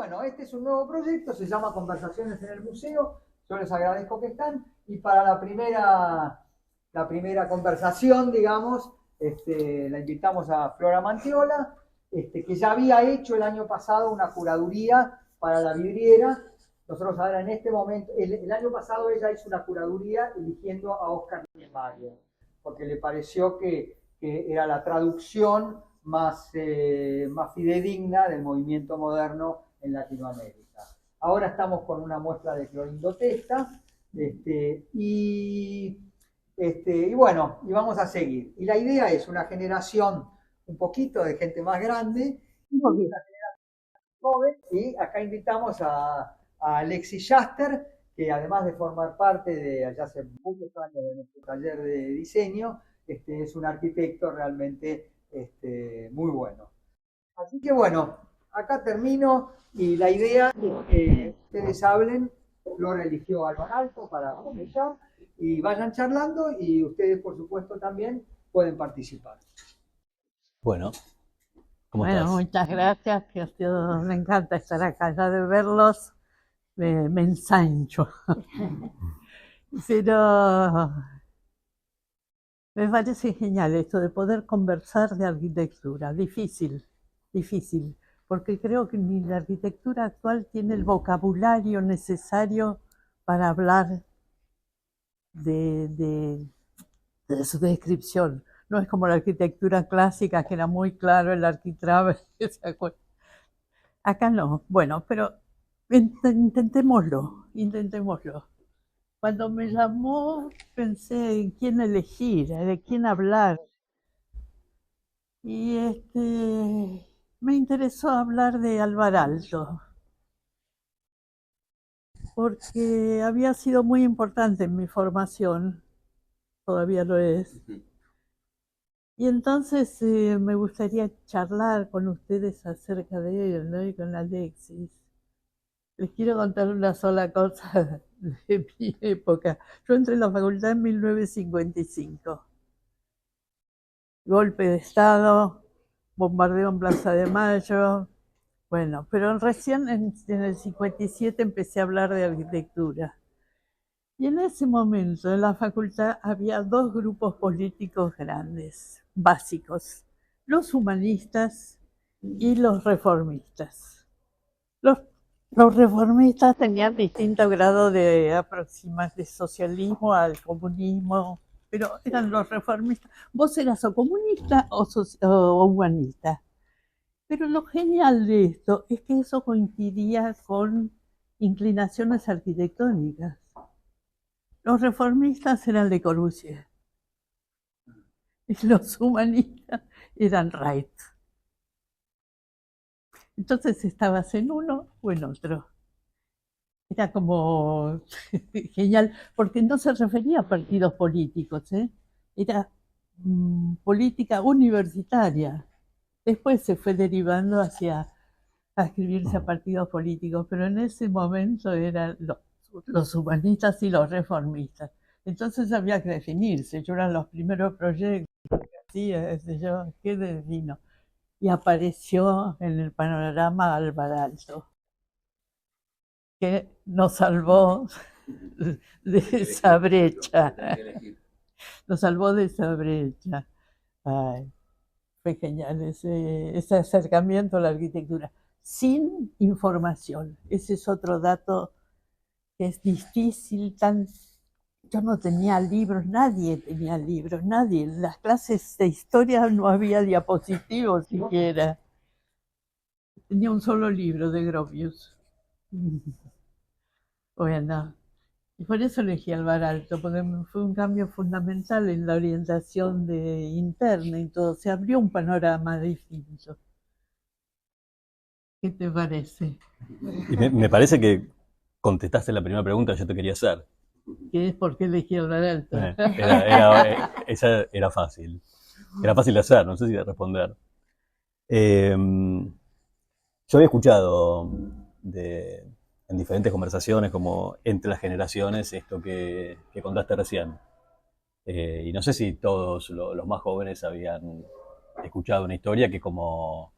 bueno, este es un nuevo proyecto, se llama Conversaciones en el Museo. Yo les agradezco que están. Y para la primera conversación, digamos, la invitamos a Flora Mantiola, que ya había hecho el año pasado una curaduría para la vidriera. Nosotros ahora en este momento, el año pasado ella hizo una curaduría eligiendo a Oscar Niemeyer, porque le pareció que era la traducción más fidedigna del movimiento moderno en Latinoamérica. Ahora estamos con una muestra de Clorindo Testa, y bueno, y vamos a seguir. Y la idea es una generación un poquito de gente más grande, un poquito joven, y acá invitamos a Alexis Schaster, que además de formar parte de allá hace muchos años de nuestro taller de diseño, es un arquitecto realmente muy bueno. Así que bueno, acá termino y la idea es que ustedes hablen. Flora eligió Álvaro Alto para comenzar y vayan charlando y ustedes por supuesto también pueden participar. Bueno, ¿cómo Bueno, estás? muchas gracias, me encanta estar acá, ya de verlos me ensancho. Pero me parece genial esto de poder conversar de arquitectura, difícil, porque creo que ni la arquitectura actual tiene el vocabulario necesario para hablar de, de- de su descripción. No es como la arquitectura clásica, que era muy claro el arquitrabe. Acá no. Bueno, pero intentémoslo. Cuando me llamó pensé en quién elegir, de quién hablar. Y me interesó hablar de Alvar Aalto, porque había sido muy importante en mi formación, todavía lo es. Y entonces me gustaría charlar con ustedes acerca de él, ¿no? Y con Alexis. Les quiero contar una sola cosa de mi época. Yo entré en la facultad en 1955. Golpe de Estado, bombardeo en Plaza de Mayo. Bueno, pero recién en el 57 empecé a hablar de arquitectura. Y en ese momento en la facultad había dos grupos políticos grandes, básicos, los humanistas y los reformistas. Los, los reformistas tenían distinto grado de aproximación de socialismo al comunismo, pero eran los reformistas. Vos eras o comunista o humanista. Pero lo genial de esto es que eso coincidía con inclinaciones arquitectónicas. Los reformistas eran Le Corbusier y los humanistas eran Wright. Entonces estabas en uno o en otro. Era como genial, porque no se refería a partidos políticos, era política universitaria. Después se fue derivando hacia adscribirse a partidos políticos, pero en ese momento eran los humanistas y los reformistas. Entonces había que definirse. Yo eran los primeros proyectos que hacía, qué divino. Y apareció en el panorama Alvar Aalto, que nos salvó de esa brecha. Nos salvó de esa brecha. Ay, fue genial ese acercamiento a la arquitectura. Sin información. Ese es otro dato que es difícil. Yo no tenía libros, nadie tenía libros, nadie. En las clases de historia no había diapositivos siquiera. Tenía un solo libro de Gropius. Bueno, y por eso elegí Alvar Aalto, porque fue un cambio fundamental en la orientación interna y todo. Se abrió un panorama distinto. ¿Qué te parece? Y me parece que contestaste la primera pregunta que yo te quería hacer. ¿Qué es por qué elegí Alvar Aalto? Esa era fácil. Era fácil de hacer, no sé si de responder. Eh, yo había escuchado en diferentes conversaciones, como entre las generaciones, esto que contaste recién. Y no sé si todos los más jóvenes habían escuchado una historia que como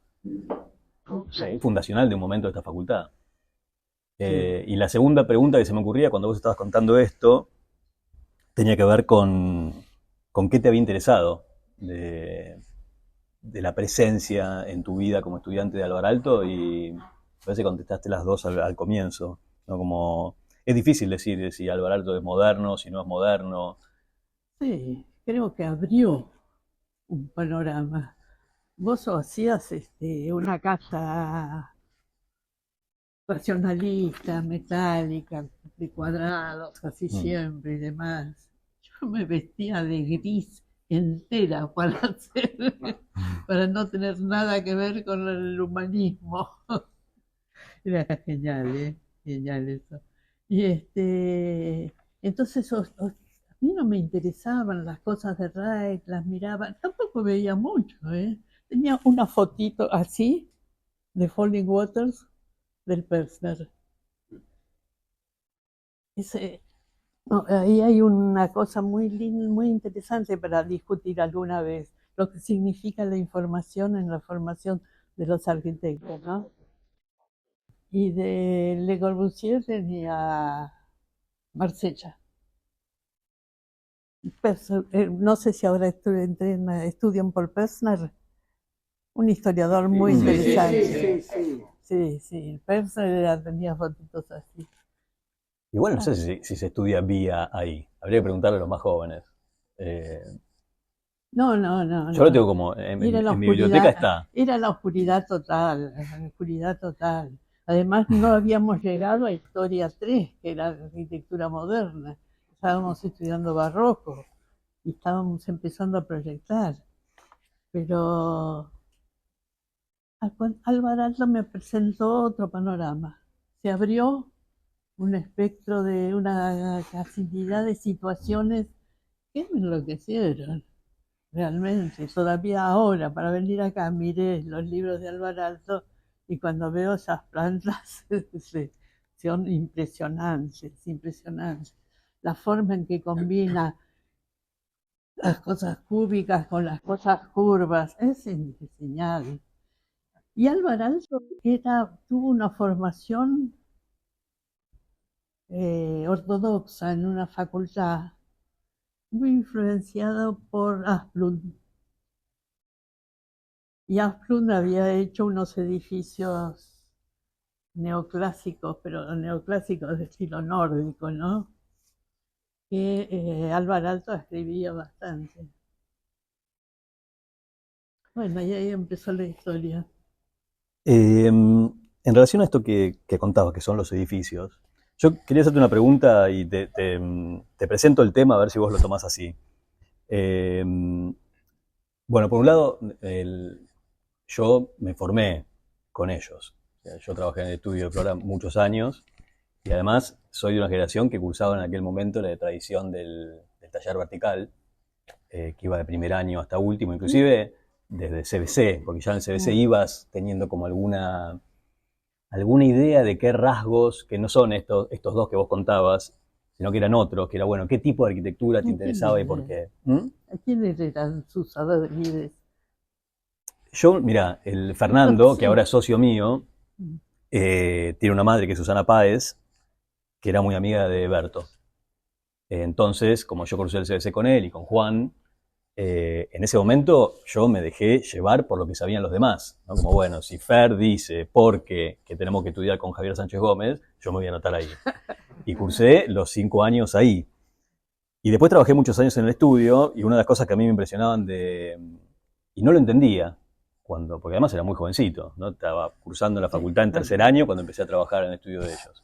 sí, fundacional de un momento de esta facultad. Y la segunda pregunta que se me ocurría cuando vos estabas contando esto tenía que ver con qué te había interesado de la presencia en tu vida como estudiante de Alvar Aalto, y parece que contestaste las dos al comienzo, ¿no? Como, es difícil decir si Alvar Aalto es moderno, si no es moderno. Sí, creo que abrió un panorama. Vos hacías una casa racionalista, metálica, de cuadrados, así siempre y demás. Yo me vestía de gris entera para para no tener nada que ver con el humanismo. Era genial, ¿eh? Genial eso. Y entonces a mí no me interesaban las cosas de Reich, las miraba, tampoco veía mucho, ¿eh? Tenía una fotito así de Falling Waters del Pevsner. Ahí hay una cosa muy linda, muy interesante para discutir alguna vez, lo que significa la información en la formación de los arquitectos, ¿no? Y de Le Corbusier tenía Marsella. No sé si ahora estudian por Pevsner, un historiador muy interesante. Sí, Pevsner tenía fotitos así. Igual no sé si se estudia vía ahí. Habría que preguntarle a los más jóvenes. No. Yo lo tengo como, en mi biblioteca está. Era la oscuridad total, la oscuridad total. Además no habíamos llegado a Historia 3, que era la arquitectura moderna. Estábamos estudiando barroco y estábamos empezando a proyectar. Pero Alvar Aalto me presentó otro panorama. Se abrió un espectro de una cantidad de situaciones que me enloquecieron. Realmente, todavía ahora, para venir acá, miré los libros de Alvar Aalto y cuando veo esas plantas son impresionantes. La forma en que combina las cosas cúbicas con las cosas curvas es genial. Y Alvar Aalto tuvo una formación ortodoxa en una facultad, muy influenciado por Asplund. Y Asplund había hecho unos edificios neoclásicos, pero neoclásicos de estilo nórdico, ¿no? Que Alvar Aalto escribía bastante. Bueno, y ahí empezó la historia. En relación a esto que contabas, que son los edificios, yo quería hacerte una pregunta y te presento el tema a ver si vos lo tomás así. Bueno, por un lado, yo me formé con ellos. O sea, yo trabajé en el estudio de Flora muchos años y además soy de una generación que cursaba en aquel momento la tradición del taller vertical, que iba de primer año hasta último, inclusive desde CBC, porque ya en el CBC ibas teniendo como alguna idea de qué rasgos, que no son estos dos que vos contabas, sino que eran otros, que era, bueno, qué tipo de arquitectura te interesaba y por qué. ¿A quiénes eran sus líderes? Yo, mira, el Fernando, que ahora es socio mío, tiene una madre que es Susana Páez, que era muy amiga de Berto. Entonces, como yo cursé el CBC con él y con Juan, en ese momento yo me dejé llevar por lo que sabían los demás, ¿no? Como, bueno, si Fer dice porque que tenemos que estudiar con Javier Sánchez Gómez, yo me voy a anotar ahí. Y cursé los 5 años ahí. Y después trabajé muchos años en el estudio, y una de las cosas que a mí me impresionaban y no lo entendía, porque además era muy jovencito, ¿no? Estaba cursando la facultad en tercer año cuando empecé a trabajar en el estudio de ellos.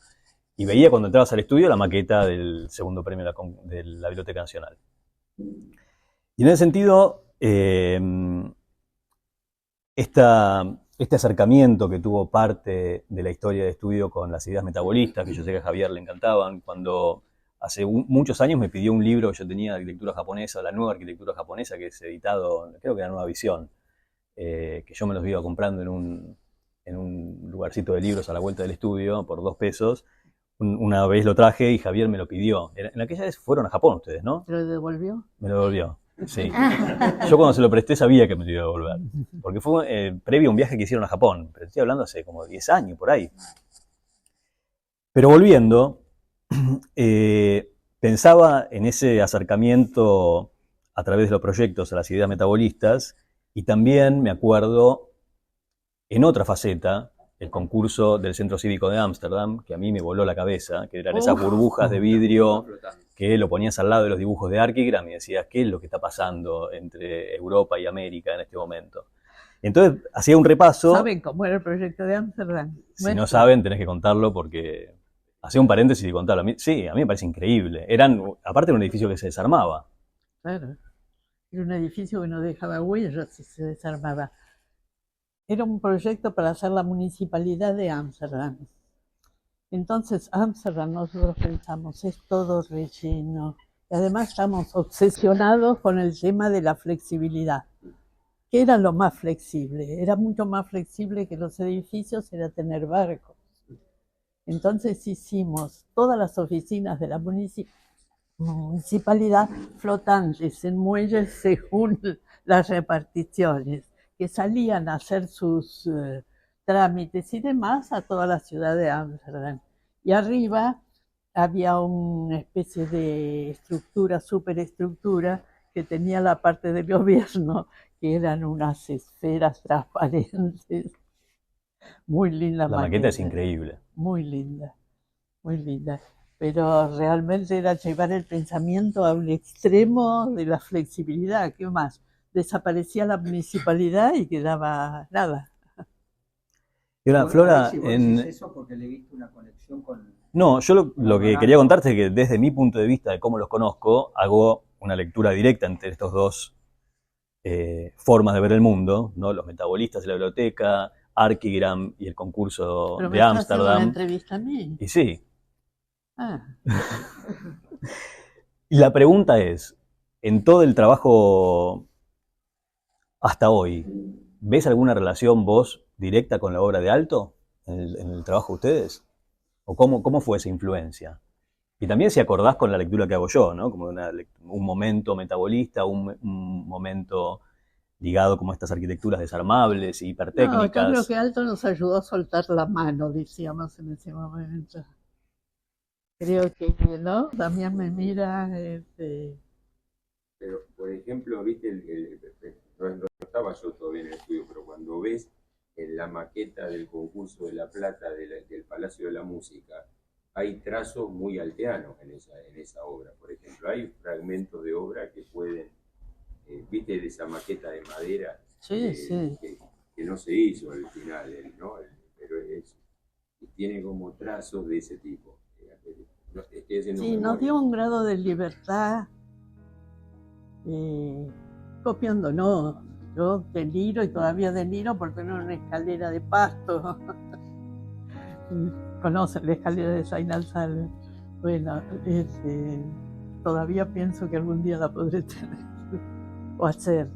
Y veía cuando entrabas al estudio la maqueta del segundo premio de la Biblioteca Nacional. Y en ese sentido, este acercamiento que tuvo parte de la historia de estudio con las ideas metabolistas, que yo sé que a Javier le encantaban, cuando hace muchos años me pidió un libro que yo tenía de arquitectura japonesa, la nueva arquitectura japonesa, que es editado, creo que era Nueva Visión, que yo me los iba comprando en un lugarcito de libros a la vuelta del estudio por 2 pesos. Una vez lo traje y Javier me lo pidió. En aquella vez fueron a Japón ustedes, ¿no? ¿Te lo devolvió? Me lo devolvió. Sí. Yo cuando se lo presté sabía que me lo iba a devolver. Porque fue previo a un viaje que hicieron a Japón. Pero estoy hablando hace como 10 años, por ahí. Pero volviendo, pensaba en ese acercamiento a través de los proyectos a las ideas metabolistas y también me acuerdo en otra faceta, el concurso del Centro Cívico de Ámsterdam, que a mí me voló la cabeza, que eran esas burbujas de vidrio que lo ponías al lado de los dibujos de Archigram y decías, ¿qué es lo que está pasando entre Europa y América en este momento? Entonces, hacía un repaso. ¿Saben cómo era el proyecto de Ámsterdam? Si no saben, tenés que contarlo porque... Hacía un paréntesis y contarlo. Sí, a mí me parece increíble. Aparte era un edificio que se desarmaba. Claro. Era un edificio que no dejaba huellas y se desarmaba. Era un proyecto para hacer la municipalidad de Ámsterdam. Entonces, Ámsterdam, nosotros pensamos, es todo relleno. Y además estamos obsesionados con el tema de la flexibilidad. ¿Qué era lo más flexible? Era mucho más flexible que los edificios, era tener barcos. Entonces hicimos todas las oficinas de la municipalidad flotantes en muelles según las reparticiones, que salían a hacer sus trámites y demás a toda la ciudad de Ámsterdam. Y arriba había una especie de estructura, superestructura, que tenía la parte del gobierno, que eran unas esferas transparentes. Muy linda La maqueta es increíble. Muy linda, muy linda. Pero realmente era llevar el pensamiento a un extremo de la flexibilidad. ¿Qué más? Desaparecía la municipalidad y quedaba nada. Y ahora, Flora, eso porque le viste una conexión con... No, yo lo que quería contarte es que desde mi punto de vista de cómo los conozco, hago una lectura directa entre estos dos formas de ver el mundo, ¿no? Los metabolistas de la biblioteca, Archigram y el concurso de Ámsterdam. ¿Pero me estás haciendo una entrevista a mí? Y sí. Ah. Y la pregunta es, en todo el trabajo hasta hoy, ¿ves alguna relación vos directa con la obra de Aalto en el trabajo de ustedes? ¿O cómo fue esa influencia? Y también si acordás con la lectura que hago yo, ¿no? Como un momento metabolista, un momento ligado como a estas arquitecturas desarmables y hipertécnicas. No, yo creo que Aalto nos ayudó a soltar la mano, decíamos en ese momento. Creo que, ¿no? También me mira... Pero, por ejemplo, viste, no estaba yo todavía en el estudio, pero cuando ves en la maqueta del concurso de La Plata del Palacio de la Música, hay trazos muy alteanos en esa obra. Por ejemplo, hay fragmentos de obra que pueden, viste, de esa maqueta de madera, sí, sí. que no se hizo al final, ¿no? Pero tiene como trazos de ese tipo. Sí, nos dio un grado de libertad, copiándonos. Yo deliro y todavía deliro por tener una escalera de pasto. Conocen la escalera de Sainalzal. Bueno, todavía pienso que algún día la podré tener o hacer.